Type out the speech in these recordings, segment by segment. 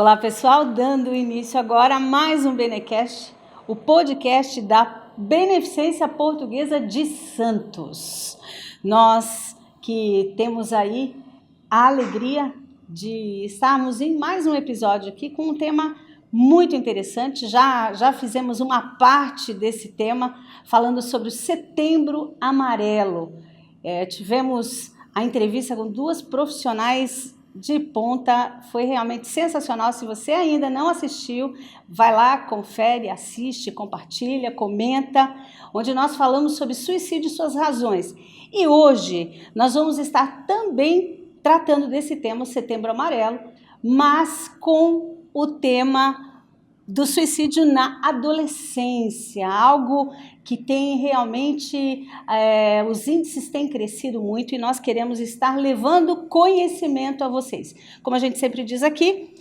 Olá, pessoal, dando início agora a mais um Benecast, o podcast da Beneficência Portuguesa de Santos. Nós que temos aí a alegria de estarmos em mais um episódio aqui com um tema muito interessante. Já fizemos uma parte desse tema falando sobre o Setembro Amarelo. Tivemos a entrevista com duas profissionais de ponta, foi realmente sensacional. Se você ainda não assistiu, vai lá, confere, assiste, compartilha, comenta, onde nós falamos sobre suicídio e suas razões. E hoje nós vamos estar também tratando desse tema, o Setembro Amarelo, mas com o tema do suicídio na adolescência, algo que tem realmente, os índices têm crescido muito e nós queremos estar levando conhecimento a vocês. Como a gente sempre diz aqui,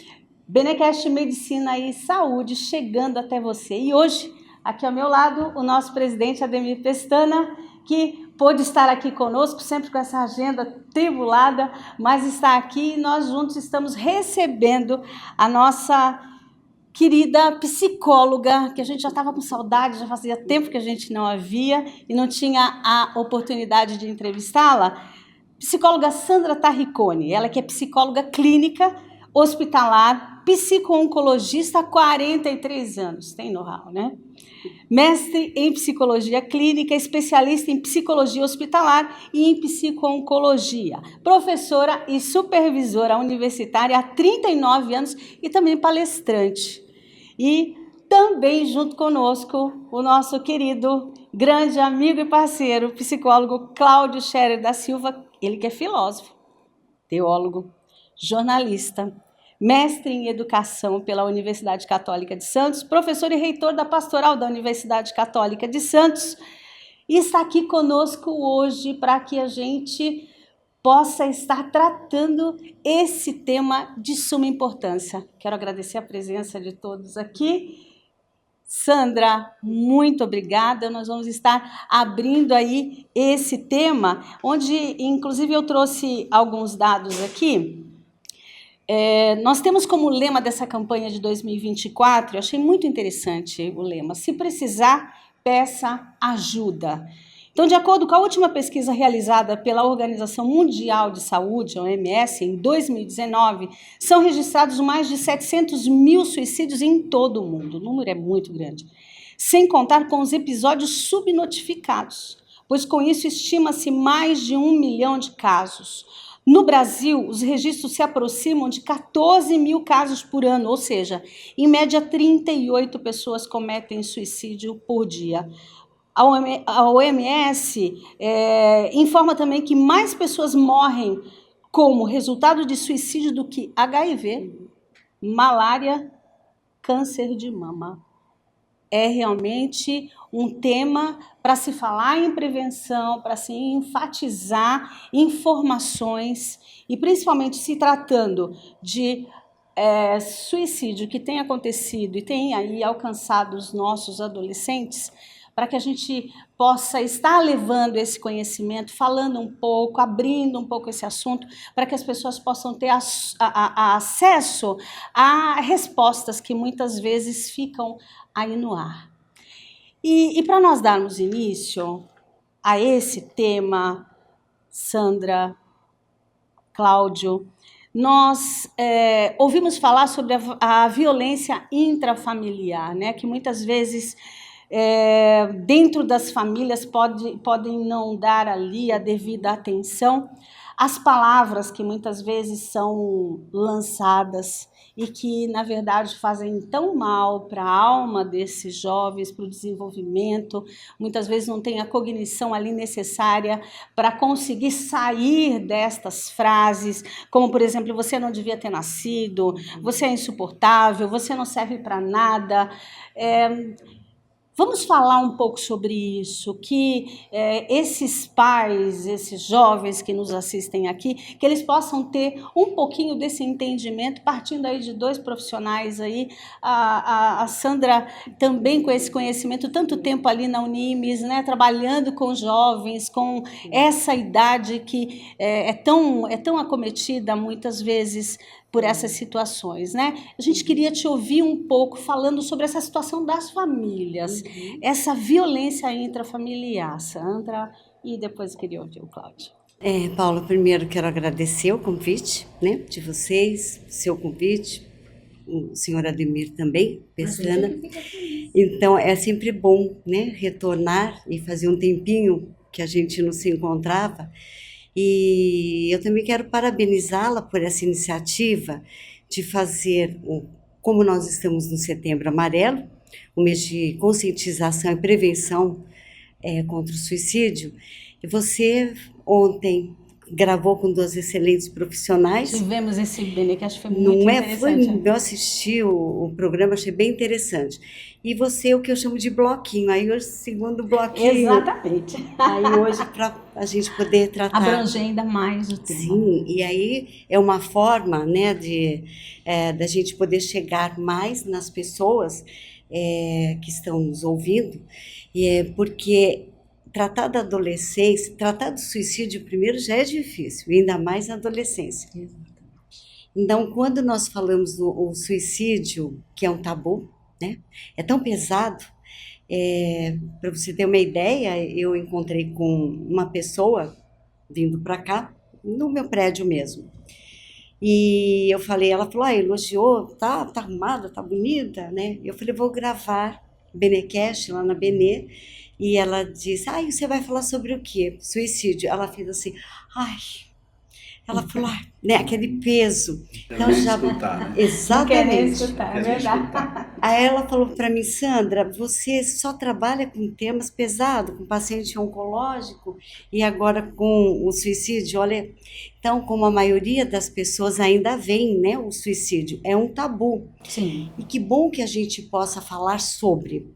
Benecast Medicina e Saúde chegando até você. E hoje, aqui ao meu lado, o nosso presidente Ademir Pestana, que pôde estar aqui conosco, sempre com essa agenda tribulada, mas está aqui e nós juntos estamos recebendo a nossa querida psicóloga, que a gente já estava com saudade, já fazia tempo que a gente não a via e não tinha a oportunidade de entrevistá-la, psicóloga Sandra Tarricone, ela que é psicóloga clínica, hospitalar, psico-oncologista há 43 anos, tem know-how, né? Mestre em psicologia clínica, especialista em psicologia hospitalar e em psico-oncologia, professora e supervisora universitária há 39 anos e também palestrante. E também junto conosco o nosso querido, grande amigo e parceiro, psicólogo Cláudio Scherer da Silva, ele que é filósofo, teólogo, jornalista, mestre em educação pela Universidade Católica de Santos, professor e reitor da Pastoral da Universidade Católica de Santos, e está aqui conosco hoje para que a gente possa estar tratando esse tema de suma importância. Quero agradecer a presença de todos aqui. Sandra, muito obrigada. Nós vamos estar abrindo aí esse tema, onde inclusive eu trouxe alguns dados aqui. Nós temos como lema dessa campanha de 2024, eu achei muito interessante o lema, se precisar, peça ajuda. Então, de acordo com a última pesquisa realizada pela Organização Mundial de Saúde, a OMS, em 2019, são registrados mais de 700 mil suicídios em todo o mundo. O número é muito grande. Sem contar com os episódios subnotificados, pois com isso estima-se mais de 1 milhão de casos. No Brasil, os registros se aproximam de 14 mil casos por ano, ou seja, em média 38 pessoas cometem suicídio por dia. A OMS informa também que mais pessoas morrem como resultado de suicídio do que HIV, malária, câncer de mama. É realmente um tema para se falar em prevenção, para se enfatizar informações, e principalmente se tratando de suicídio que tem acontecido e tem aí alcançado os nossos adolescentes, para que a gente possa estar levando esse conhecimento, falando um pouco, abrindo um pouco esse assunto, para que as pessoas possam ter acesso a respostas que muitas vezes ficam aí no ar. E para nós darmos início a esse tema, Sandra, Cláudio, nós ouvimos falar sobre a violência intrafamiliar, né, que muitas vezes dentro das famílias podem não dar ali a devida atenção às palavras que muitas vezes são lançadas e que, na verdade, fazem tão mal para a alma desses jovens, para o desenvolvimento, muitas vezes não tem a cognição ali necessária para conseguir sair destas frases, como, por exemplo, você não devia ter nascido, você é insuportável, você não serve para nada. Vamos falar um pouco sobre isso, que esses pais, esses jovens que nos assistem aqui, que eles possam ter um pouquinho desse entendimento, partindo aí de dois profissionais aí, a Sandra também com esse conhecimento, tanto tempo ali na Unimes, né, trabalhando com jovens, com essa idade que é tão acometida muitas vezes por essas situações, né? A gente queria te ouvir um pouco falando sobre essa situação das famílias, essa violência intrafamiliar, Sandra, e depois eu queria ouvir o Cláudio. Paula, primeiro quero agradecer o convite, né, de vocês, seu convite, o senhor Ademir também, Pestana. Então, é sempre bom, né, retornar e fazer um tempinho que a gente não se encontrava. E eu também quero parabenizá-la por essa iniciativa de fazer, como nós estamos no Setembro Amarelo, o mês de conscientização e prevenção contra o suicídio, e você ontem gravou com duas excelentes profissionais. Tivemos esse Benecast, foi muito interessante. Eu assisti o programa, achei bem interessante. E você, o que eu chamo de bloquinho, aí o segundo bloquinho. Exatamente. Aí hoje, para a gente poder tratar. Abranger ainda mais o tema. Sim, e aí é uma forma, né, da gente poder chegar mais nas pessoas que estão nos ouvindo, porque tratar da adolescência, tratar do suicídio primeiro já é difícil, ainda mais na adolescência. Então, quando nós falamos do suicídio, que é um tabu, né, é tão pesado. Para você ter uma ideia, eu encontrei com uma pessoa vindo para cá, no meu prédio mesmo. E eu falei, ela falou, elogiou, tá arrumada, tá bonita, né? Eu falei, vou gravar Benecast lá na Benê. E ela disse, você vai falar sobre o quê? Suicídio. Ela fez assim, ela falou, né, aquele peso. Então já escutar, né? Exatamente. Não quer nem escutar, é verdade. Aí ela falou para mim, Sandra, você só trabalha com temas pesados, com paciente oncológico e agora com o suicídio. Olha, então, como a maioria das pessoas ainda vê, né, o suicídio é um tabu. Sim. E que bom que a gente possa falar sobre,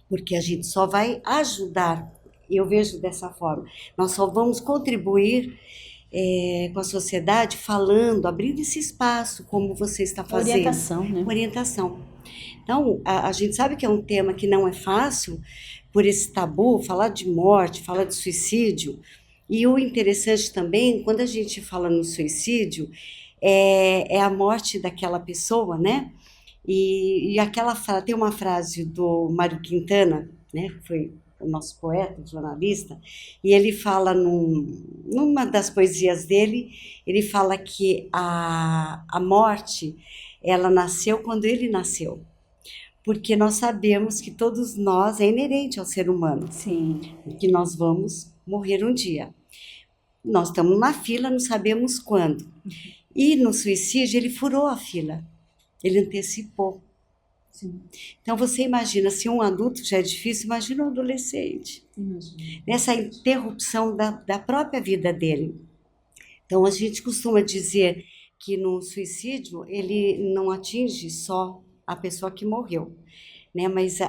porque a gente só vai ajudar, eu vejo dessa forma, nós só vamos contribuir com a sociedade falando, abrindo esse espaço, como você está fazendo. Orientação, né? Orientação. Então, a gente sabe que é um tema que não é fácil, por esse tabu, falar de morte, falar de suicídio. E o interessante também, quando a gente fala no suicídio, é a morte daquela pessoa, né? E tem uma frase do Mário Quintana, né, que foi o nosso poeta, jornalista, e ele fala numa das poesias dele, ele fala que a morte, ela nasceu quando ele nasceu. Porque nós sabemos que todos nós, é inerente ao ser humano. Sim. Que nós vamos morrer um dia. Nós estamos na fila, não sabemos quando. E no suicídio, ele furou a fila. Ele antecipou. Sim. Então, você imagina, se um adulto já é difícil, imagina um adolescente. Imagina. Nessa interrupção da própria vida dele. Então, a gente costuma dizer que no suicídio, ele não atinge só a pessoa que morreu, né? Mas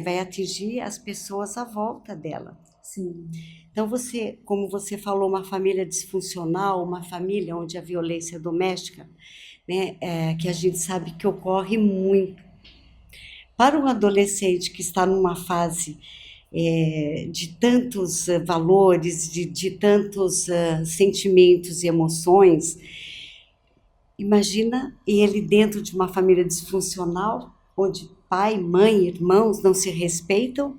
vai atingir as pessoas à volta dela. Sim. Então, como você falou, uma família disfuncional, uma família onde a violência doméstica, né, que a gente sabe que ocorre muito. Para um adolescente que está numa fase de tantos valores, de tantos sentimentos e emoções, imagina ele dentro de uma família disfuncional, onde pai, mãe, irmãos não se respeitam,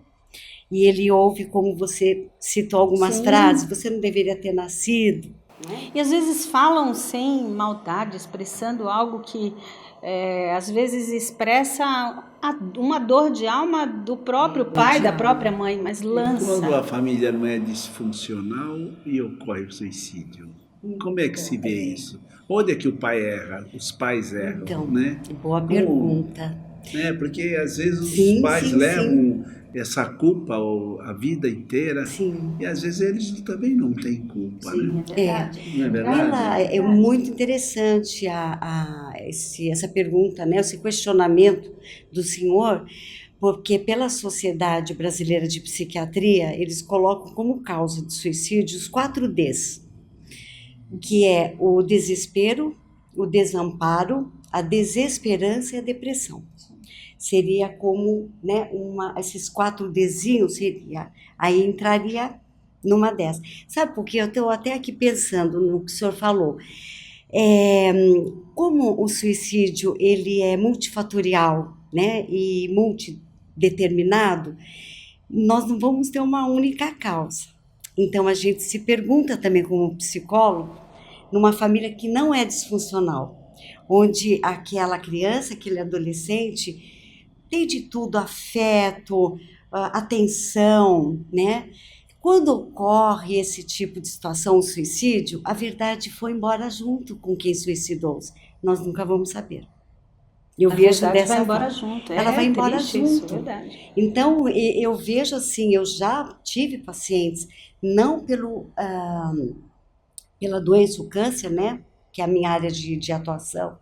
e ele ouve, como você citou algumas Sim. frases, você não deveria ter nascido. Né? E às vezes falam sem maldade, expressando algo que às vezes expressa uma dor de alma do próprio pai, da própria mãe, mas lança. Quando a família não é disfuncional e ocorre o suicídio, como é que se vê isso? Onde é que o pai erra, os pais erram, Então, né? boa pergunta. Porque às vezes os pais levam essa culpa a vida inteira. Sim. E às vezes eles também não têm culpa, né? É verdade. Não é verdade? É muito interessante essa pergunta, né? Esse questionamento do senhor, porque pela Sociedade Brasileira de Psiquiatria, eles colocam como causa de suicídio os 4 Ds, que é o desespero, o desamparo, a desesperança e a depressão. Seria como, né, esses 4 Dzinhos, aí entraria numa dessas. Sabe por quê? Eu estou até aqui pensando no que o senhor falou. Como o suicídio ele é multifatorial, né, e multideterminado, nós não vamos ter uma única causa. Então a gente se pergunta também como psicólogo, numa família que não é disfuncional, onde aquela criança, aquele adolescente tem de tudo, afeto, atenção, né? Quando ocorre esse tipo de situação, o suicídio, a verdade foi embora junto com quem suicidou-se. Nós nunca vamos saber. Eu A vejo verdade dessa vai embora forma. junto. Ela vai embora triste isso, junto. verdade. Então, eu vejo assim, eu já tive pacientes, não pela doença, o câncer, né? Que é a minha área de atuação,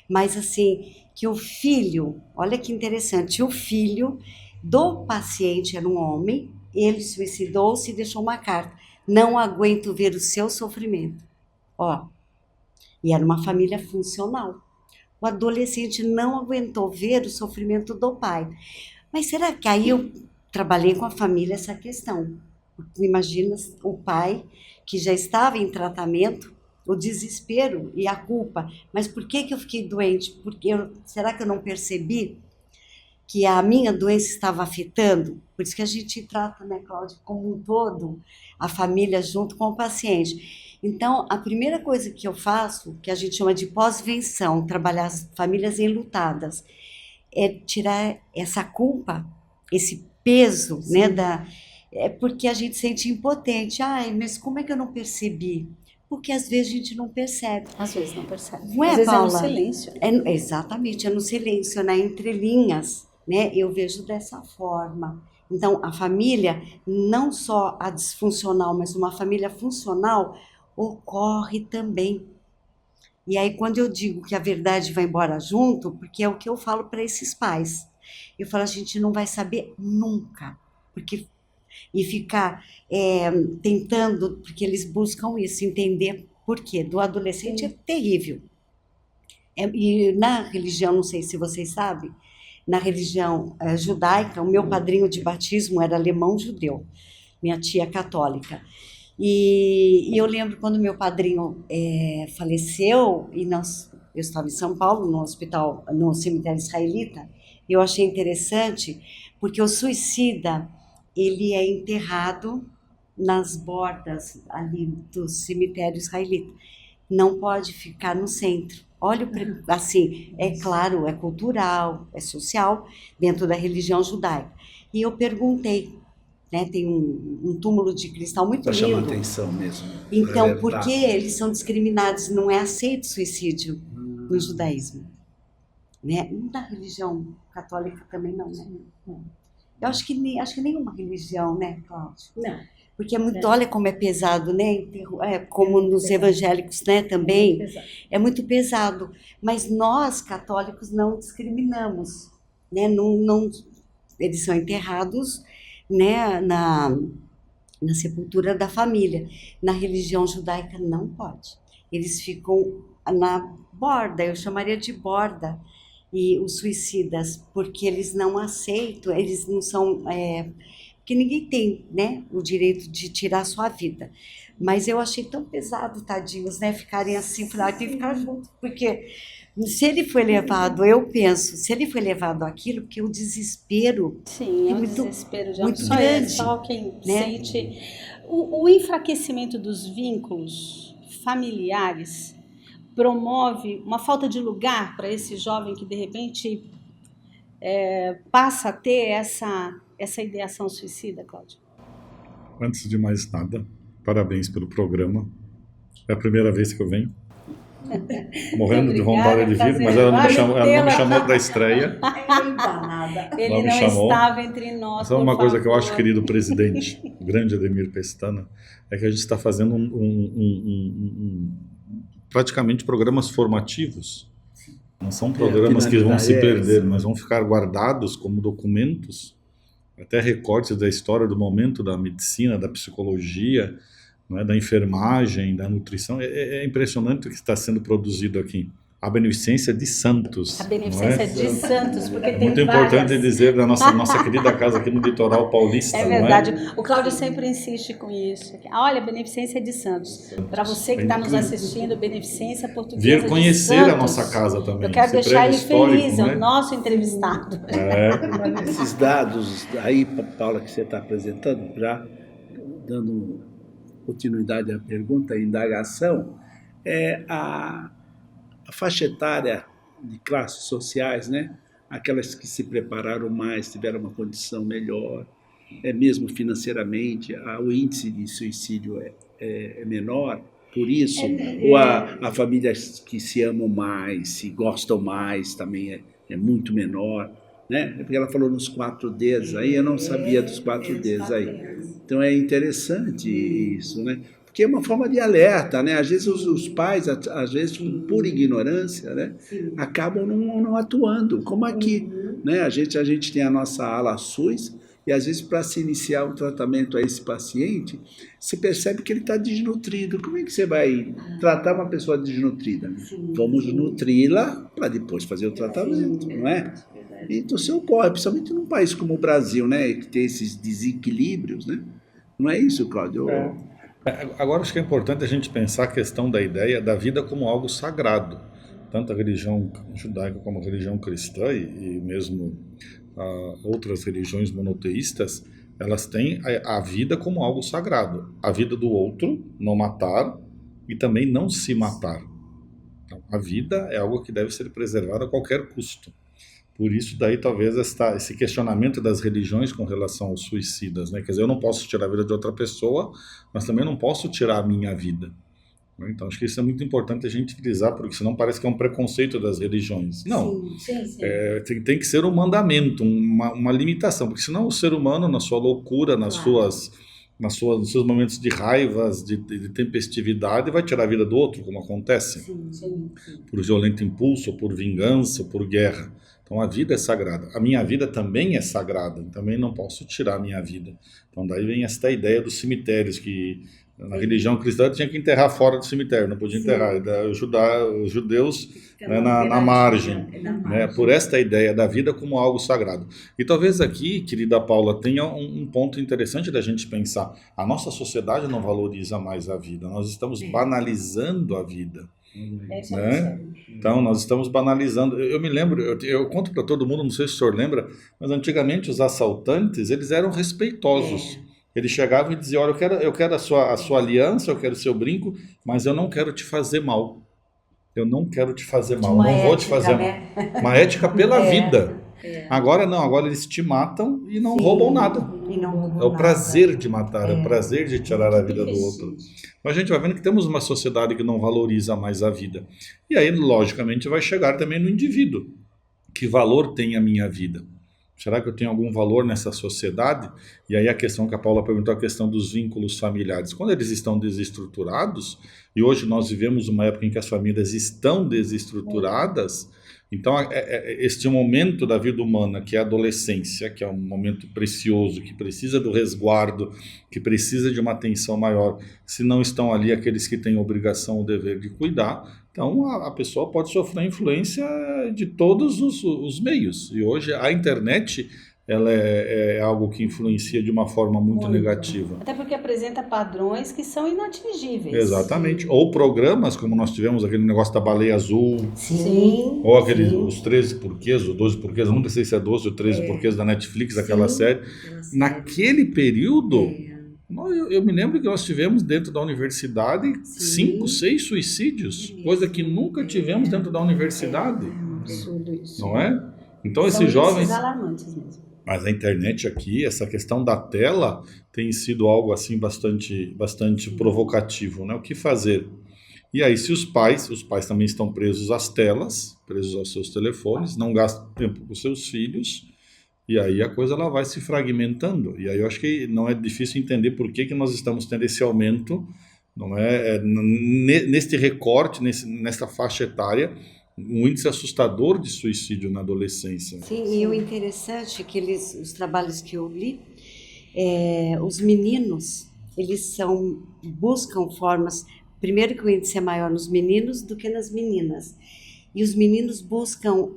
mas assim, que o filho, olha que interessante, o filho do paciente era um homem, ele suicidou-se e deixou uma carta. Não aguento ver o seu sofrimento. Ó, e era uma família funcional. O adolescente não aguentou ver o sofrimento do pai. Mas será que aí eu trabalhei com a família essa questão? Imagina o pai que já estava em tratamento, o desespero e a culpa. Mas por que eu fiquei doente? Será que eu não percebi que a minha doença estava afetando? Por isso que a gente trata, né, Cláudia, como um todo, a família junto com o paciente. Então, a primeira coisa que eu faço, que a gente chama de pós-venção, trabalhar as famílias enlutadas, é tirar essa culpa, esse peso, né, é porque a gente se sente impotente. Ai, mas como é que eu não percebi? Porque às vezes a gente não percebe. Às vezes não percebe. Não é, Às vezes Paula? é no silêncio. Exatamente, é no silêncio, na entrelinhas, né? Eu vejo dessa forma. Então, a família, não só a disfuncional, mas uma família funcional, ocorre também. E aí, quando eu digo que a verdade vai embora junto, porque é o que eu falo para esses pais. Eu falo, a gente não vai saber nunca, porque e ficar tentando, porque eles buscam isso, entender por quê. Do adolescente é terrível. E na religião, não sei se vocês sabem, na religião judaica, o meu padrinho de batismo era alemão-judeu, minha tia católica. E eu lembro quando meu padrinho faleceu, eu estava em São Paulo, no hospital, no cemitério israelita, eu achei interessante, porque o suicida, ele é enterrado nas bordas ali do cemitério israelita. Não pode ficar no centro. Olha, assim, é claro, é cultural, é social, dentro da religião judaica. E eu perguntei, né, tem um túmulo de cristal muito lindo. Chama atenção mesmo. Então, por que eles são discriminados? Não é aceito suicídio no judaísmo. Né? Na religião católica também não, né? Eu acho que nenhuma religião, né, Cláudia? Não. Porque é muito, olha como é pesado, né? Como nos evangélicos, né, também. É muito pesado. Mas nós, católicos, não discriminamos, né? Não, eles são enterrados, né, na sepultura da família. Na religião judaica não pode. Eles ficam na borda, eu chamaria de borda, e os suicidas, porque eles não aceitam, eles não são... porque ninguém tem, né, o direito de tirar a sua vida. Mas eu achei tão pesado, tadinhos, né, ficarem assim, falar, tem que ficar junto, porque se ele foi levado, eu penso, se ele foi levado àquilo, porque o desespero Sim, é um muito, desespero de muito só grande. Só quem né? sente. O enfraquecimento dos vínculos familiares promove uma falta de lugar para esse jovem que, de repente, passa a ter essa ideação suicida, Cláudia? Antes de mais nada, parabéns pelo programa. É a primeira vez que eu venho. Morrendo de vontade de vir, mas ela não me chamou para a estreia. Ele não estava entre nós. Só uma coisa que eu acho, querido presidente, o grande Ademir Pestana, é que a gente está fazendo praticamente programas formativos. Não são programas que vão se perder, mas vão ficar guardados como documentos, até recortes da história do momento da medicina, da psicologia, não é, da enfermagem, da nutrição. É impressionante o que está sendo produzido aqui. a beneficência de santos. A beneficência de santos, porque tem muito importante várias. dizer da nossa querida casa aqui no litoral paulista. É verdade. O Cláudio sempre insiste com isso. Olha, beneficência de santos. Para você que está nos assistindo, beneficência portuguesa vir conhecer de santos. a nossa casa também. Eu quero Esse deixar prédio ele feliz, histórico, é o nosso entrevistado. Mas nesses dados aí, Paula, que você está apresentando, já dando continuidade à pergunta, à indagação, a faixa etária de classes sociais, né? Aquelas que se prepararam mais, tiveram uma condição melhor, mesmo financeiramente, o índice de suicídio é menor, por isso, ou a famílias que se amam mais, se gostam mais, também é muito menor, né? Porque ela falou nos 4Ds aí, eu não sabia dos 4Ds aí. Então é interessante isso, né? Porque é uma forma de alerta, né? Às vezes os pais, às vezes por ignorância, né? Acabam não atuando. Como aqui, né? A gente tem a nossa ala SUS e às vezes para se iniciar um tratamento a esse paciente, se percebe que ele está desnutrido. Como é que você vai tratar uma pessoa desnutrida? Vamos nutri-la para depois fazer o tratamento, não é? Então isso ocorre, principalmente num país como o Brasil, né? Que tem esses desequilíbrios, né? Não é isso, Cláudio? Agora acho que é importante a gente pensar a questão da ideia da vida como algo sagrado. Tanto a religião judaica como a religião cristã e mesmo outras religiões monoteístas, elas têm a vida como algo sagrado. A vida do outro, não matar, e também não se matar. Então, a vida é algo que deve ser preservado a qualquer custo. Por isso, daí talvez esse questionamento das religiões com relação aos suicidas, né? Quer dizer, eu não posso tirar a vida de outra pessoa, mas também não posso tirar a minha vida. Então, acho que isso é muito importante a gente frisar, porque senão parece que é um preconceito das religiões. Não, sim. Tem que ser um mandamento, uma limitação, porque senão o ser humano, na sua loucura, nos seus momentos de raivas, de tempestividade, vai tirar a vida do outro, como acontece, por violento impulso, por vingança, por guerra. Então a vida é sagrada. A minha vida também é sagrada, também não posso tirar a minha vida. Então daí vem esta ideia dos cemitérios, que na religião cristã tinha que enterrar fora do cemitério, não podia enterrar. Os judeus na margem, né, por esta ideia da vida como algo sagrado. E talvez aqui, querida Paula, tenha um ponto interessante da gente pensar. A nossa sociedade não valoriza mais a vida, nós estamos banalizando a vida. Né? Então nós estamos banalizando. Eu me lembro, eu conto para todo mundo, não sei se o senhor lembra, mas antigamente os assaltantes, eles eram respeitosos. Eles chegavam e diziam: olha, eu quero a sua aliança, eu quero o seu brinco, mas eu não quero te fazer mal. Eu não quero te fazer mal, não vou te fazer mal. Uma ética pela vida. Agora não, agora eles te matam e não roubam nada. É o prazer de matar, é o prazer de tirar a vida do outro. Mas a gente vai vendo que temos uma sociedade que não valoriza mais a vida. E aí, logicamente, vai chegar também no indivíduo. Que valor tem a minha vida? Será que eu tenho algum valor nessa sociedade? E aí a questão que a Paula perguntou, a questão dos vínculos familiares. Quando eles estão desestruturados, e hoje nós vivemos uma época em que as famílias estão desestruturadas, então este momento da vida humana, que é a adolescência, que é um momento precioso, que precisa do resguardo, que precisa de uma atenção maior, se não estão ali aqueles que têm a obrigação, o dever de cuidar, então a pessoa pode sofrer influência de todos os meios. E hoje a internet, ela é algo que influencia de uma forma muito negativa. Até porque apresenta padrões que são inatingíveis. Exatamente. Ou programas, como nós tivemos aquele negócio da baleia azul. Sim. Ou os 13 porquês, ou 12 porquês, eu nunca sei se é 12 ou 13 porquês da Netflix, aquela série. Naquele período, eu me lembro que nós tivemos dentro da universidade 5, 6 suicídios. Coisa que nunca tivemos dentro da universidade. Absurdo isso. Não é? Então esses jovens... alarmantes mesmo. Mas a internet aqui, essa questão da tela, tem sido algo assim bastante provocativo, né? O que fazer? E aí, se os pais também estão presos às telas, presos aos seus telefones, não gastam tempo com seus filhos, e aí a coisa ela vai se fragmentando. E aí eu acho que não é difícil entender por que nós estamos tendo esse aumento, não é? Neste recorte, nesta faixa etária, um índice assustador de suicídio na adolescência. Sim, e o interessante é que os trabalhos que eu li, os meninos, eles buscam formas, primeiro que o índice é maior nos meninos do que nas meninas, e os meninos buscam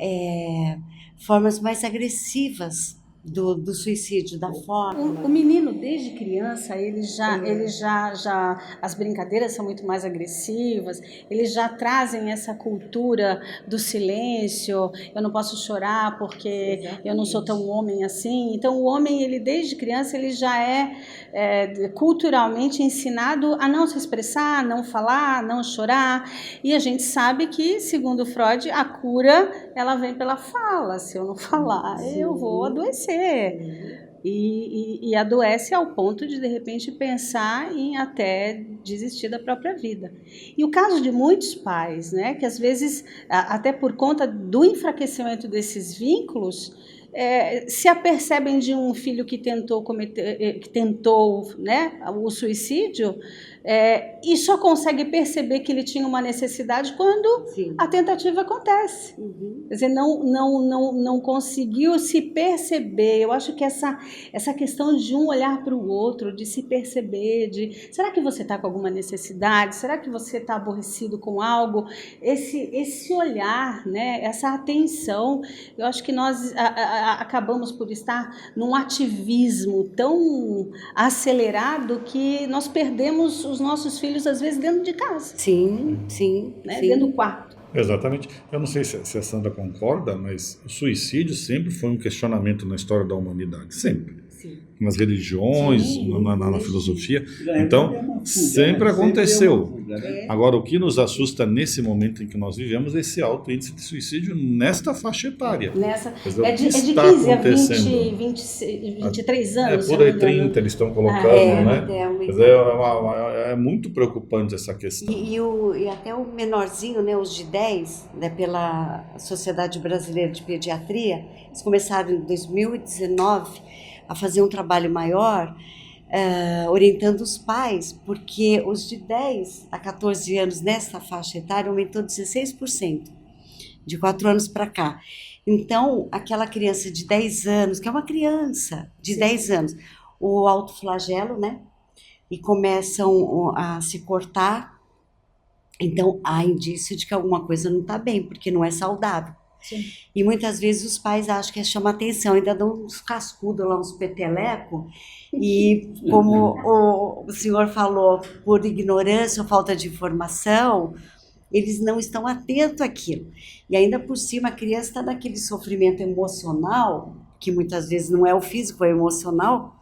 formas mais agressivas do suicídio, da forma. O menino, desde criança, ele já, as brincadeiras são muito mais agressivas, eles já trazem essa cultura do silêncio, eu não posso chorar porque eu não sou tão homem assim. Então, o homem, ele desde criança, ele já é culturalmente ensinado a não se expressar, não falar, não chorar. E a gente sabe que, segundo Freud, a cura, ela vem pela fala. Se eu não falar, eu vou adoecer. E adoece ao ponto de repente, pensar em até desistir da própria vida. E o caso de muitos pais, né, que às vezes, até por conta do enfraquecimento desses vínculos, se apercebem de um filho que tentou, né, o suicídio, e só consegue perceber que ele tinha uma necessidade quando Sim. a tentativa acontece. Quer dizer, não conseguiu se perceber. Eu acho que essa questão de um olhar para o outro, de se perceber, será que você está com alguma necessidade? Será que você está aborrecido com algo? Esse olhar, né, essa atenção, eu acho que nós acabamos por estar num ativismo tão acelerado que nós perdemos os nossos filhos, às vezes, dentro de casa. Sim. Né? Dentro do quarto. Exatamente. Eu não sei se a Sandra concorda, mas o suicídio sempre foi um questionamento na história da humanidade. Sempre. Sim. Nas religiões, na filosofia. Então, sempre aconteceu. Agora, o que nos assusta nesse momento em que nós vivemos é esse alto índice de suicídio nesta faixa etária. É de 15 a 23 anos. Por aí 30 eles estão colocando, né? É muito preocupante essa questão. E até o menorzinho, né, os de 10, né, pela Sociedade Brasileira de Pediatria, eles começaram em 2019 a fazer um trabalho maior, orientando os pais, porque os de 10 a 14 anos nessa faixa etária aumentou 16%, de 4 anos para cá. Então, aquela criança de 10 anos, que é uma criança de Sim. 10 anos, o autoflagelo, né? E começam a se cortar. Então, há indício de que alguma coisa não está bem, porque não é saudável. Sim. E muitas vezes os pais acham que chama atenção, ainda dão uns cascudos lá, uns petelecos, e como o senhor falou, por ignorância ou falta de informação, eles não estão atentos àquilo. E ainda por cima a criança está naquele sofrimento emocional, que muitas vezes não é o físico, é o emocional,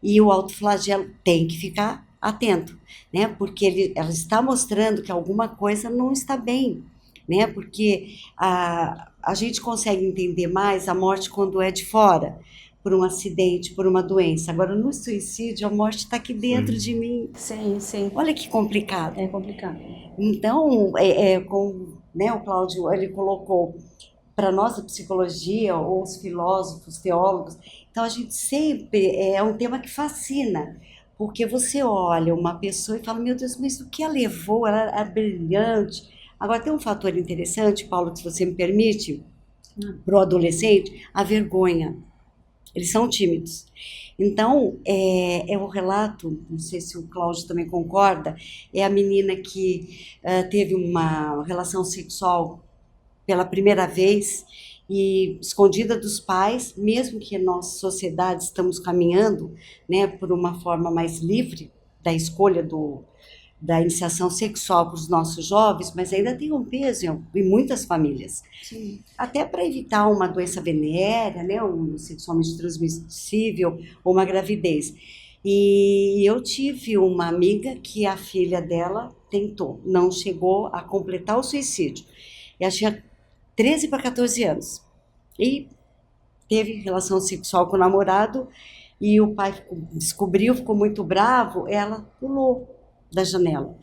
e o autoflagelo tem que ficar atento, né? Porque ela está mostrando que alguma coisa não está bem. Né? Porque a gente consegue entender mais a morte quando é de fora, por um acidente, por uma doença. Agora, no suicídio, a morte está aqui dentro de mim. Sim. Olha que complicado. É complicado. Então, né, o Cláudio, ele colocou para nós a psicologia, ou os filósofos, teólogos, então a gente sempre, é um tema que fascina, porque você olha uma pessoa e fala, meu Deus, mas o que a levou? Ela era brilhante. Agora, tem um fator interessante, Paulo, se você me permite, para o adolescente, a vergonha. Eles são tímidos. Então, é o relato, não sei se o Cláudio também concorda, é a menina que teve uma relação sexual pela primeira vez e escondida dos pais, mesmo que nossa sociedade estamos caminhando, né, por uma forma mais livre da escolha da iniciação sexual para os nossos jovens, mas ainda tem um peso em muitas famílias. Sim. Até para evitar uma doença venérea, né, um sexualmente transmissível ou uma gravidez. E eu tive uma amiga que a filha dela tentou, não chegou a completar o suicídio. Ela tinha 13 para 14 anos. E teve relação sexual com o namorado e o pai descobriu, ficou muito bravo, ela pulou da janela.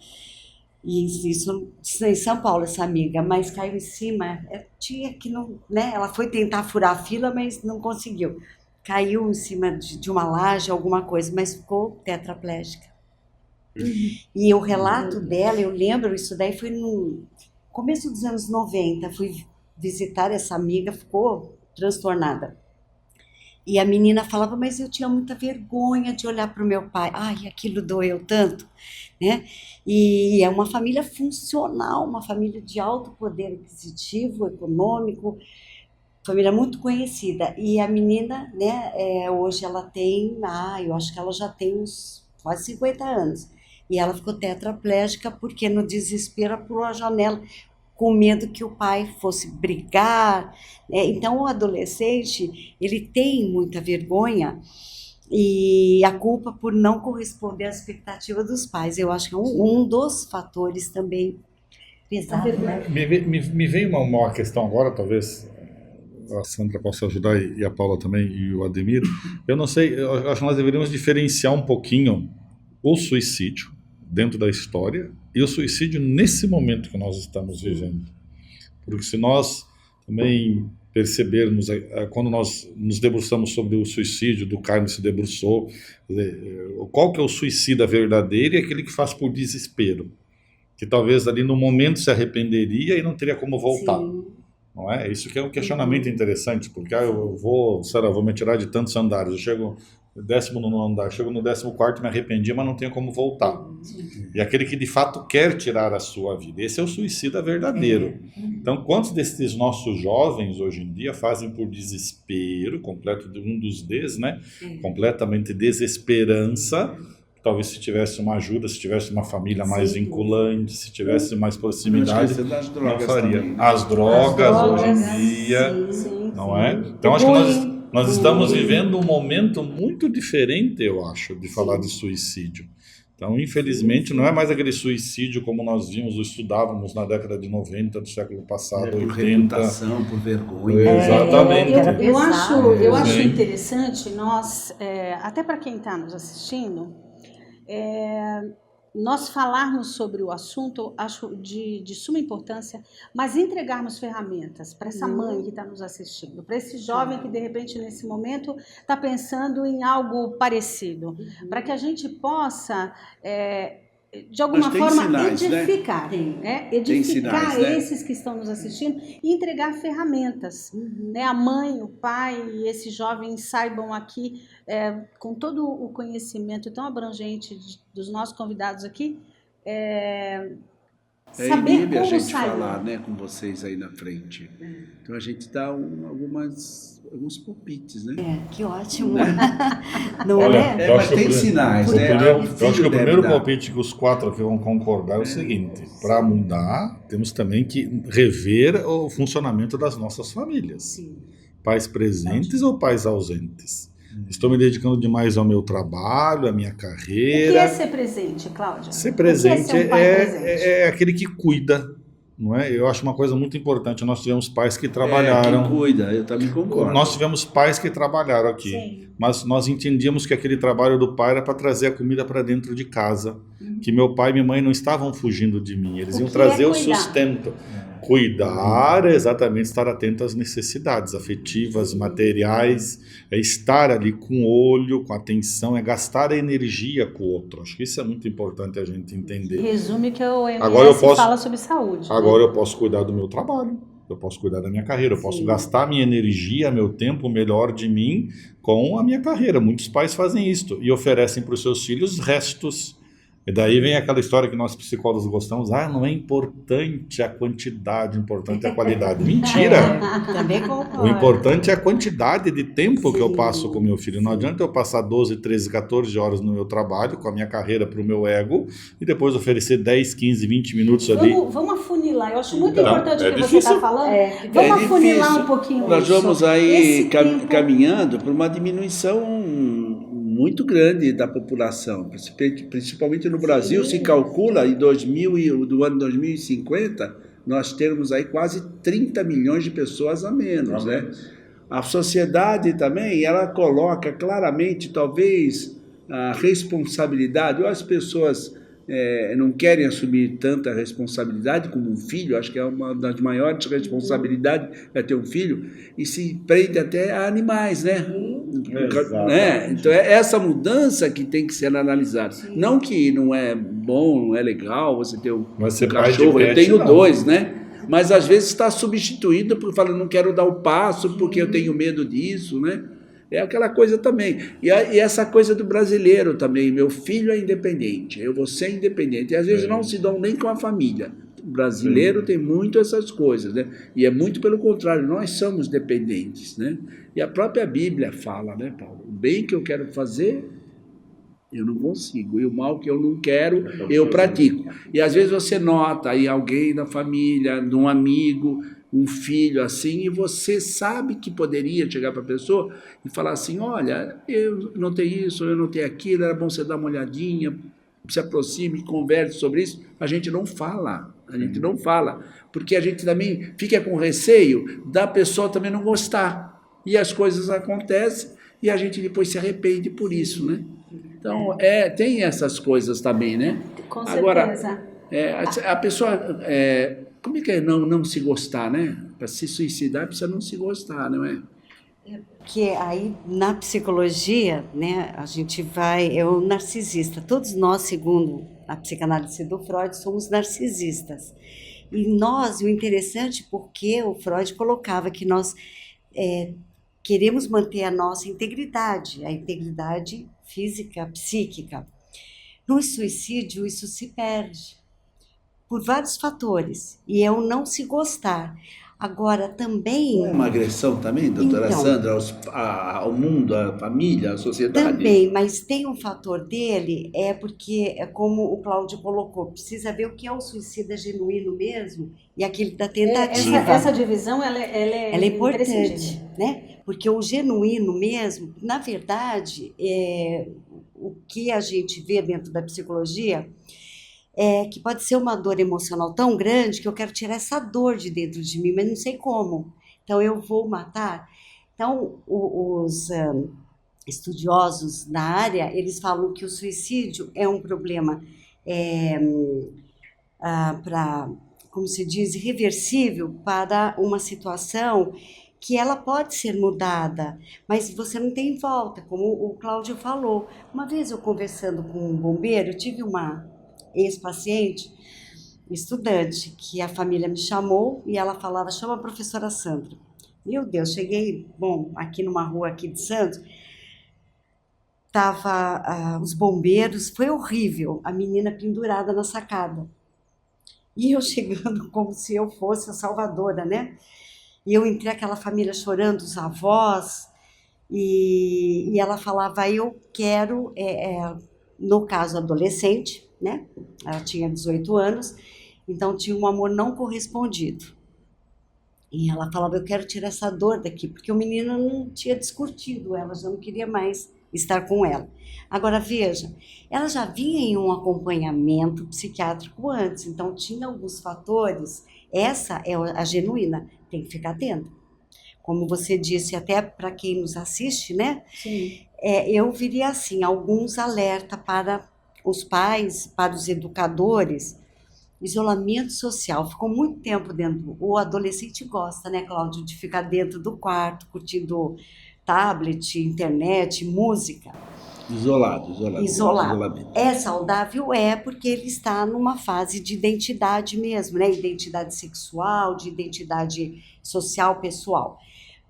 E isso em São Paulo, essa amiga, mas caiu em cima, tinha que não, né? Ela foi tentar furar a fila, mas não conseguiu. Caiu em cima de uma laje, alguma coisa, mas ficou tetraplégica. E o relato dela, eu lembro, isso daí foi no começo dos anos 90, fui visitar essa amiga, ficou transtornada. E a menina falava, mas eu tinha muita vergonha de olhar para o meu pai. Ai, aquilo doeu tanto, né? E é uma família funcional, uma família de alto poder aquisitivo, econômico, família muito conhecida. E a menina, né, hoje ela tem, eu acho que ela já tem uns quase 50 anos. E ela ficou tetraplégica porque no desespero pulou a janela, com medo que o pai fosse brigar, né? Então, o adolescente, ele tem muita vergonha e a culpa por não corresponder à expectativa dos pais. Eu acho que é um dos fatores também pesados, né? Me veio uma questão agora, talvez a Sandra possa ajudar e a Paula também e o Ademir. Eu não sei, eu acho que nós deveríamos diferenciar um pouquinho o suicídio dentro da história e o suicídio nesse momento que nós estamos vivendo. Porque se nós também percebermos, quando nós nos debruçamos sobre o suicídio, do Carmo se debruçou, qual que é o suicida verdadeiro e aquele que faz por desespero, que talvez ali no momento se arrependeria e não teria como voltar. Sim. Não é? Isso que é um questionamento interessante, porque eu vou me tirar de tantos andares, eu chego no 19º andar, chego no 14º, me arrependi, mas não tenho como voltar. Sim. E aquele que de fato quer tirar a sua vida, esse é o suicida verdadeiro. Então, quantos desses nossos jovens hoje em dia fazem por desespero, completo de um dos Ds, né? Completamente desesperança. Talvez se tivesse uma ajuda, se tivesse uma família mais vinculante, se tivesse mais proximidade, não faria. Também. As drogas hoje em dia, não é? Então acho que nós estamos vivendo um momento muito diferente, eu acho, de falar de suicídio. Então, infelizmente, não é mais aquele suicídio como nós vimos ou estudávamos na década de 90 do século passado, por 80. Reputação, por vergonha. Exatamente. Eu acho interessante, nós, até para quem está nos assistindo, nós falarmos sobre o assunto, acho de suma importância, mas entregarmos ferramentas para essa mãe que está nos assistindo, para esse jovem que de repente nesse momento está pensando em algo parecido, para que a gente possa de alguma forma sinais, edificar, né? Edificar sinais, esses, né, que estão nos assistindo e entregar ferramentas, né? A mãe, o pai e esse jovem saibam aqui, com todo o conhecimento tão abrangente dos nossos convidados aqui, saber inibe como a gente sair. Falar, né, com vocês aí na frente. Então a gente dá alguns palpites, né? Que ótimo. Não olha, mas tem sinais, né? Eu acho que o primeiro palpite que os quatro aqui vão concordar é o seguinte: para mudar, temos também que rever o funcionamento das nossas famílias. Sim. Pais presentes ou pais ausentes? Estou me dedicando demais ao meu trabalho, à minha carreira. O que é ser presente, Cláudia? Ser presente é aquele que cuida, não é? Eu acho uma coisa muito importante. Nós tivemos pais que trabalharam. Quem cuida, eu também concordo. Nós tivemos pais que trabalharam aqui, sim, mas nós entendíamos que aquele trabalho do pai era para trazer a comida para dentro de casa, que meu pai e minha mãe não estavam fugindo de mim, eles iam trazer o sustento. Cuidar é exatamente estar atento às necessidades afetivas, materiais, é estar ali com o olho, com atenção, é gastar a energia com o outro. Acho que isso é muito importante a gente entender. Resume que o OMS fala sobre saúde. Agora eu posso cuidar do meu trabalho, eu posso cuidar da minha carreira, eu posso gastar minha energia, meu tempo, o melhor de mim com a minha carreira. Muitos pais fazem isso e oferecem para os seus filhos restos. E daí vem aquela história que nós psicólogos gostamos, não é importante a quantidade, importante a qualidade. Mentira! Também concordo. O importante é a quantidade de tempo que eu passo com meu filho. Não adianta eu passar 12, 13, 14 horas no meu trabalho, com a minha carreira para o meu ego, e depois oferecer 10, 15, 20 minutos ali. Vamos afunilar, eu acho muito importante o que você está falando. Vamos afunilar um pouquinho. Nós vamos aí caminhando para uma diminuição muito grande da população, principalmente no Brasil. Se calcula do ano 2050 nós termos aí quase 30 milhões de pessoas a menos, né? A sociedade também, ela coloca claramente talvez a responsabilidade, ou as pessoas não querem assumir tanta responsabilidade como um filho. Acho que é uma das maiores responsabilidades ter um filho, e se prende até a animais, né? Então é essa mudança que tem que ser analisada. Sim. Não que não é bom, não é legal você ter um cachorro, eu tenho dois, né? Mas às vezes está substituído porque fala, não quero dar o passo porque eu tenho medo disso, né? É aquela coisa também. E essa coisa do brasileiro também, meu filho é independente, eu vou ser independente. E às vezes não se dão nem com a família. O brasileiro tem muito essas coisas, né? E é muito pelo contrário, nós somos dependentes, né? E a própria Bíblia fala, né, Paulo? O bem que eu quero fazer, eu não consigo. E o mal que eu não quero, eu pratico. E às vezes você nota aí alguém da família, de um amigo, um filho assim, e você sabe que poderia chegar para a pessoa e falar assim, olha, eu não tenho isso, eu não tenho aquilo, era bom você dar uma olhadinha, se aproxime, converse sobre isso. A gente não fala, porque a gente também fica com receio da pessoa também não gostar. E as coisas acontecem e a gente depois se arrepende por isso, né? Então, tem essas coisas também, né? Com Agora, certeza. a pessoa, como é que é não se gostar, né? Para se suicidar, precisa não se gostar, não é? Que aí, na psicologia, né, a gente é o narcisista. Todos nós, segundo a psicanálise do Freud, somos narcisistas. E nós, o interessante, porque o Freud colocava que nós queremos manter a nossa integridade, a integridade física, psíquica. No suicídio, isso se perde por vários fatores, e é o não se gostar. Agora, também... Não é uma agressão também, doutora Então, Sandra, ao mundo, à família, à sociedade? Também, mas tem um fator dele, porque, como o Cláudio colocou, precisa ver o que é o suicida genuíno mesmo e aquele da tentativa. Essa divisão, ela é importante, imprescindível. né? Porque o genuíno mesmo, na verdade, o que a gente vê dentro da psicologia é que pode ser uma dor emocional tão grande que eu quero tirar essa dor de dentro de mim, mas não sei como. Então, eu vou matar. Então, os estudiosos da área, eles falam que o suicídio é um problema como se diz, irreversível para uma situação que ela pode ser mudada, mas você não tem volta, como o Cláudio falou. Uma vez eu conversando com um bombeiro, eu tive uma ex-paciente, estudante, que a família me chamou e ela falava, chama a professora Sandra. Meu Deus, cheguei, aqui numa rua aqui de Santos, tava os bombeiros, foi horrível, a menina pendurada na sacada. E eu chegando como se eu fosse a salvadora, né? E eu entrei aquela família chorando, os avós, e ela falava, eu quero, no caso adolescente, né? Ela tinha 18 anos, então tinha um amor não correspondido. E ela falava, eu quero tirar essa dor daqui, porque o menino não tinha descurtido ela, já não queria mais estar com ela. Agora, veja, ela já vinha em um acompanhamento psiquiátrico antes, então tinha alguns fatores, essa é a genuína, tem que ficar atenta. Como você disse, até para quem nos assiste, né? Sim. Eu viria assim, alguns alerta para os pais, para os educadores, isolamento social, ficou muito tempo dentro, o adolescente gosta, né, Cláudio, de ficar dentro do quarto, curtindo tablet, internet, música. Isolado. É saudável? Porque ele está numa fase de identidade mesmo, né, identidade sexual, de identidade social, pessoal.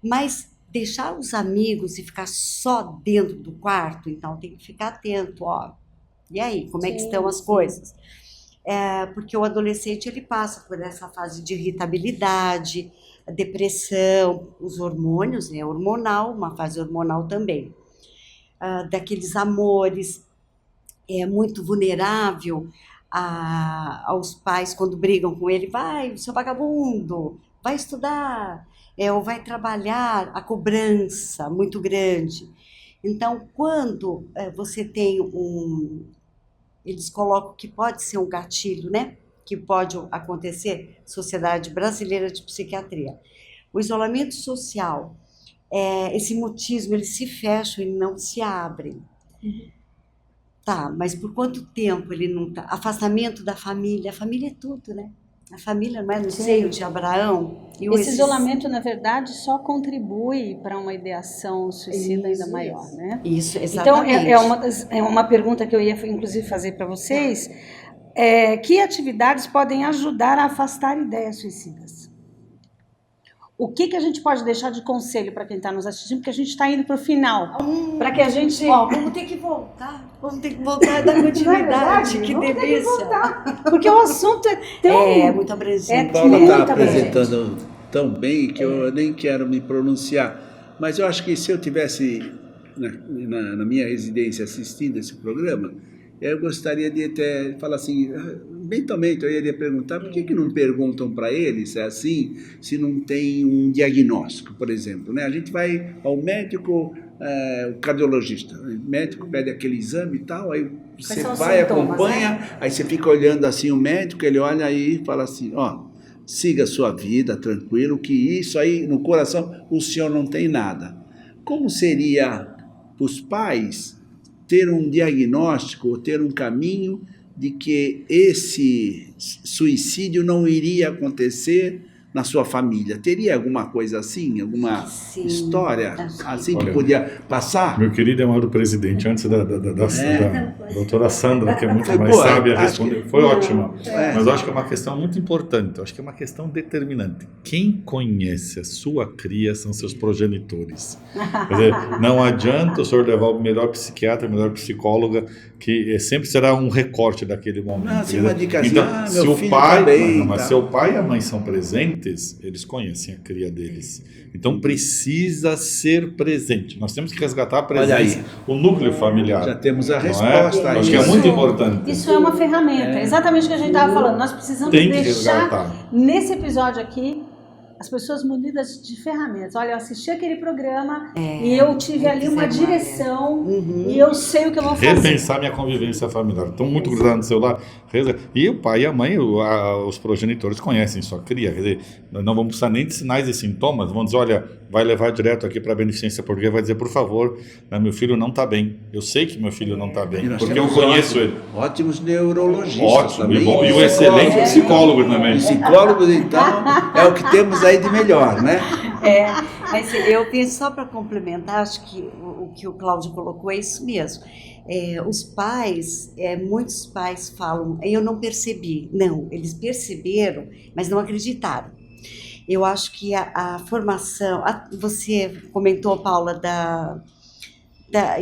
Mas deixar os amigos e ficar só dentro do quarto, então tem que ficar atento, E aí, como é que estão as coisas? Porque o adolescente ele passa por essa fase de irritabilidade, depressão, os hormônios, né, hormonal, uma fase hormonal também, daqueles amores, é muito vulnerável aos pais quando brigam com ele, vai, seu vagabundo, vai estudar, ou vai trabalhar, a cobrança muito grande. Então, quando você tem eles colocam que pode ser um gatilho, né? Que pode acontecer, Sociedade Brasileira de Psiquiatria. O isolamento social, esse mutismo, eles se fecham e não se abrem. Uhum. Tá, mas por quanto tempo ele não tá? Afastamento da família, a família é tudo, né? A família não é no seio de Abraão. Esse isolamento, na verdade, só contribui para uma ideação suicida ainda maior, né? Isso, exatamente. Então, é uma pergunta que eu ia, inclusive, fazer para vocês. Que atividades podem ajudar a afastar ideias suicidas? o que a gente pode deixar de conselho para quem está nos assistindo, porque a gente está indo para o final, para que a gente... Vamos ter que voltar e dar continuidade, que vamos delícia. Ter que voltar, porque o assunto é tão... muito abrangente. Paula muito está abrangente. apresentando tão bem que eu nem quero me pronunciar, mas eu acho que se eu tivesse na minha residência assistindo esse programa, eu gostaria de até falar assim, mentalmente eu iria perguntar por que não perguntam para eles assim, se não tem um diagnóstico, por exemplo, né? A gente vai ao médico, o cardiologista, o médico pede aquele exame e tal, aí você vai, acompanha, né? Aí você fica olhando assim o médico, ele olha aí e fala assim, siga a sua vida, tranquilo, que isso aí no coração o senhor não tem nada. Como seria para os pais ter um diagnóstico, ou ter um caminho de que esse suicídio não iria acontecer na sua família? Teria alguma coisa assim? Alguma história assim que podia passar? Meu querido e amado presidente, antes da doutora Sandra, que é muito mais sábia, responder, foi ótima. Mas eu acho que é uma questão muito importante, eu acho que é uma questão determinante. Quem conhece a sua cria são seus progenitores. Quer dizer, não adianta o senhor levar o melhor psiquiatra, a melhor psicóloga, que sempre será um recorte daquele momento. Não, assim, uma dica assim, então, se o pai, se o pai e a mãe são presentes, eles conhecem a cria deles. Então precisa ser presente. Nós temos que resgatar a presença, o núcleo familiar. Já temos a resposta. Acho que é muito importante. Isso é uma ferramenta, exatamente o que a gente estava falando. Nós precisamos deixar nesse episódio aqui as pessoas munidas de ferramentas. Olha, eu assisti aquele programa e eu tive ali uma direção e eu sei o que eu vou fazer. Repensar minha convivência familiar. Estou muito grudado no celular. E o pai e a mãe, os progenitores conhecem sua cria. Quer dizer, não vamos precisar nem de sinais e sintomas. Vamos dizer, olha, vai levar direto aqui para a beneficência portuguesa, vai dizer, por favor, meu filho não está bem. Eu sei que meu filho não está bem, porque eu conheço ele. Ótimos neurologistas. Ótimo, e o excelente psicólogo também. Psicólogos, então, é o que temos aí de melhor, né? Mas eu penso, só para complementar, acho que o que o Cláudio colocou é isso mesmo. Os pais, muitos pais falam, eu não percebi. Não, eles perceberam, mas não acreditaram. Eu acho que a formação, você comentou, Paula,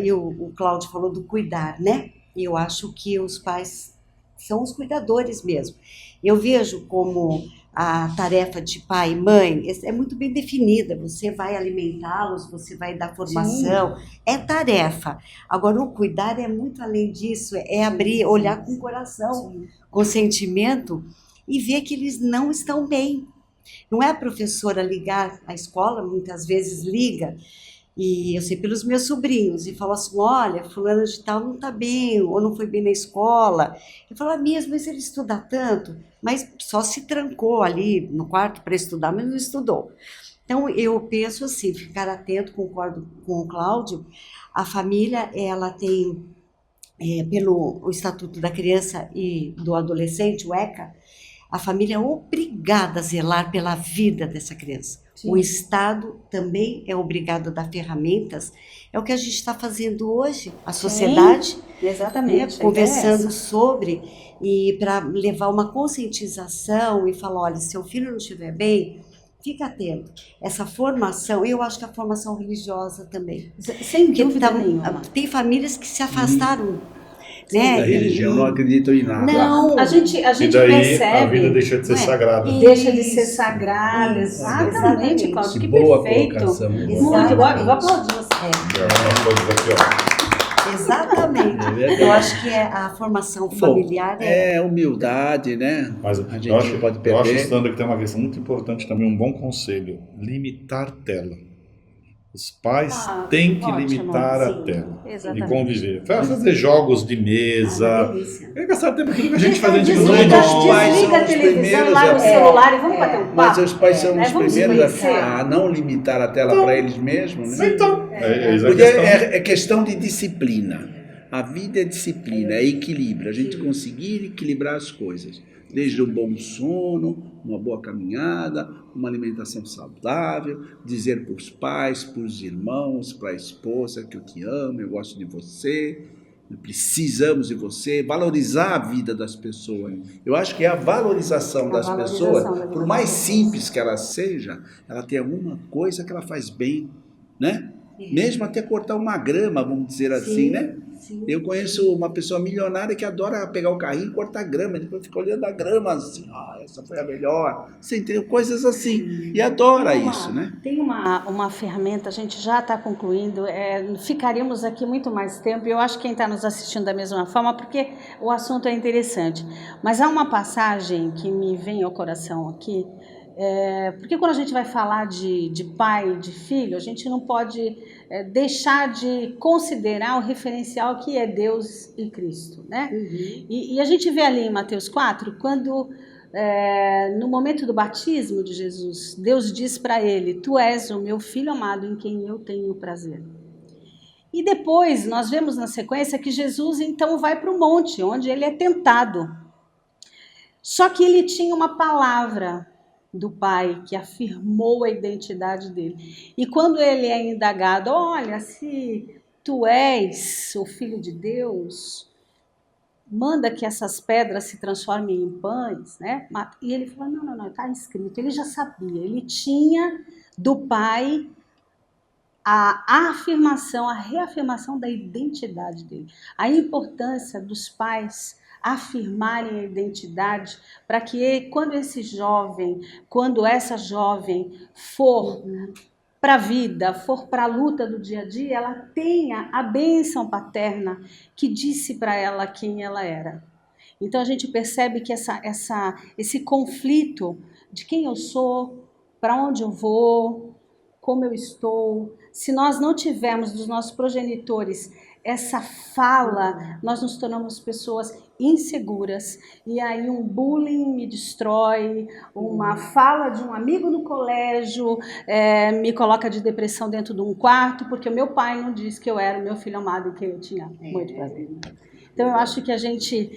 e o Cláudio falou do cuidar, né? Eu acho que os pais são os cuidadores mesmo. Eu vejo como a tarefa de pai e mãe é muito bem definida. Você vai alimentá-los, você vai dar formação, é tarefa. Agora, o cuidar é muito além disso, é abrir, olhar com o coração, com sentimento e ver que eles não estão bem. Não é a professora ligar, a escola muitas vezes liga, e eu sei pelos meus sobrinhos, e fala assim, olha, fulano de tal não está bem, ou não foi bem na escola. Eu falo, mesmo, mas ele estuda tanto, mas só se trancou ali no quarto para estudar, mas não estudou. Então, eu penso assim, ficar atento, concordo com o Cláudio, a família, ela tem, pelo Estatuto da Criança e do Adolescente, o ECA, a família é obrigada a zelar pela vida dessa criança. Sim. O Estado também é obrigado a dar ferramentas. É o que a gente está fazendo hoje, a sociedade. Sim, exatamente. Conversando sobre, e para levar uma conscientização e falar, olha, se seu filho não estiver bem, fica atento. Essa formação, eu acho que a formação religiosa também. Sem dúvida nenhuma. Tem famílias que se afastaram. Né? Da religião, não acreditam em nada. Não, a gente e daí percebe. A vida deixa de ser sagrada. Deixa de ser sagrada. Exatamente, Cláudio. Que boa perfeito. Colocação. Muito bom. Vou aplaudir você. Exatamente. Eu acho que a formação familiar é humildade, né? Mas a gente pode perder. Eu acho, Sandra, que tem uma questão muito importante também, um bom conselho: limitar tela. Os pais têm que limitar a tela e conviver. Fazer jogos de mesa. É gastar tempo aquilo que a gente faz dentro do Desliga a televisão, larga o celular e vamos bater um papo. Mas os pais são os primeiros a não limitar a tela para eles mesmos. Né? Então, é questão de disciplina. A vida é disciplina, é equilíbrio. A gente conseguir equilibrar as coisas. Desde um bom sono, uma boa caminhada, uma alimentação saudável, dizer para os pais, para os irmãos, para a esposa que eu te amo, eu gosto de você, precisamos de você, valorizar a vida das pessoas. Eu acho que é a valorização das pessoas, por mais simples que ela seja, ela tem alguma coisa que ela faz bem, né? Mesmo até cortar uma grama, vamos dizer assim, né? Sim. Eu conheço uma pessoa milionária que adora pegar o carrinho e cortar grama, depois fica olhando a grama assim, essa foi a melhor, você entendeu? Coisas assim, e adora isso, né? Tem uma ferramenta, a gente já está concluindo, ficaríamos aqui muito mais tempo, e eu acho que quem está nos assistindo da mesma forma, porque o assunto é interessante, mas há uma passagem que me vem ao coração aqui, porque quando a gente vai falar de pai, de filho, a gente não pode deixar de considerar o referencial que é Deus e Cristo, né? Uhum. E a gente vê ali em Mateus 4, quando no momento do batismo de Jesus, Deus diz para ele: tu és o meu filho amado em quem eu tenho prazer. E depois nós vemos na sequência que Jesus então vai para o monte, onde ele é tentado. Só que ele tinha uma palavra do Pai que afirmou a identidade dele. E quando ele é indagado, olha, se tu és o Filho de Deus, manda que essas pedras se transformem em pães, né? E ele falou, não, está escrito. Ele já sabia, ele tinha do Pai a afirmação, a reafirmação da identidade dele. A importância dos pais afirmarem a identidade para que quando essa jovem for para a vida, for para a luta do dia a dia, ela tenha a bênção paterna que disse para ela quem ela era. Então a gente percebe que esse conflito de quem eu sou, para onde eu vou, como eu estou, se nós não tivermos dos nossos progenitores essa fala, nós nos tornamos pessoas inseguras, e aí um bullying me destrói, uma fala de um amigo no colégio me coloca de depressão dentro de um quarto, porque o meu pai não disse que eu era o meu filho amado e que eu tinha muito prazer. Então eu acho que a gente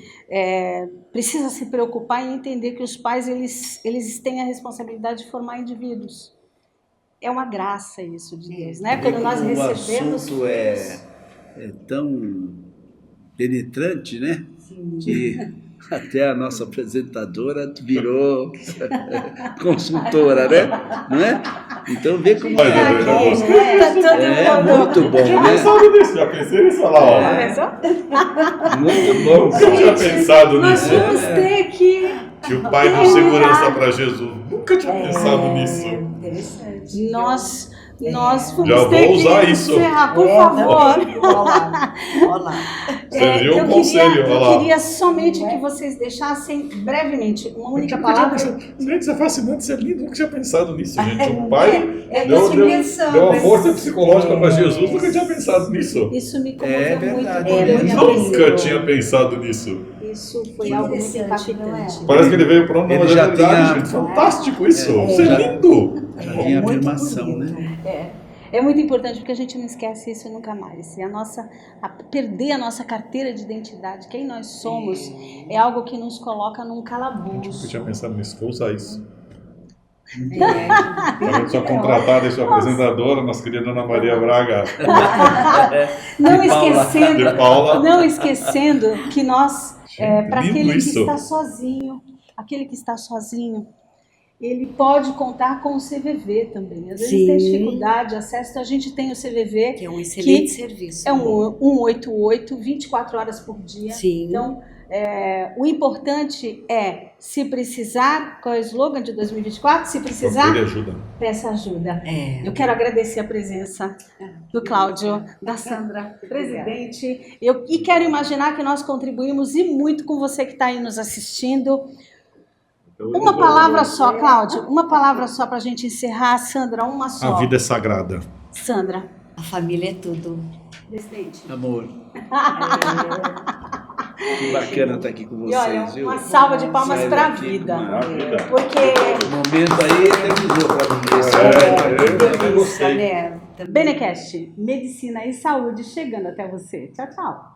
precisa se preocupar e entender que os pais eles têm a responsabilidade de formar indivíduos. É uma graça isso de Deus, né? Quando nós recebemos... O assunto é tão penetrante, né? Sim. Que até a nossa apresentadora virou consultora, né? Não é? Então vê como muito bom, né? Já pensei nisso lá, ó. Muito bom. Nunca tinha pensado nisso. Nós vamos ter que o pai deu segurança para Jesus. Nunca tinha pensado nisso. Interessante. Nós vamos já ter vou usar que isso. encerrar, por favor. Olá. Serviu um conselho, eu queria somente que vocês deixassem brevemente uma única palavra. Gente, isso é fascinante, isso é lindo. Nunca tinha pensado nisso, gente. O pai deu uma força psicológica para Jesus. Nunca tinha pensado nisso. Muito verdade. Nunca tinha pensado nisso. Isso foi algo muito impactante. Parece que ele veio para uma já tinha... gente. Fantástico isso. Isso é lindo. Já tinha afirmação, né? É muito importante, porque a gente não esquece isso nunca mais. E perder a nossa carteira de identidade, quem nós somos, é algo que nos coloca num calabouço. Eu tinha pensado nisso, vou usar isso. Também sua contratada e sua apresentadora, nossa querida Ana Maria Braga. Não esquecendo que nós, para aquele que está sozinho, ele pode contar com o CVV também. Às vezes tem dificuldade de acesso, então a gente tem o CVV, que é um excelente serviço. É um 188, 24 horas por dia. Sim. Então, o importante é, se precisar, qual é o slogan de 2024? Se precisar, peça ajuda. Eu quero agradecer a presença do Cláudio, da Sandra, presidente. E quero imaginar que nós contribuímos e muito com você que está aí nos assistindo. Uma palavra só, Cláudio, uma palavra só para a gente encerrar. Sandra, uma só. A vida é sagrada. Sandra. A família é tudo. Presidente. Amor. Que bacana estar aqui com vocês, olha, viu? Uma salva de palmas para a vida. Porque o momento aí terminou para mim. Benecast, medicina e saúde chegando até você. Tchau, tchau.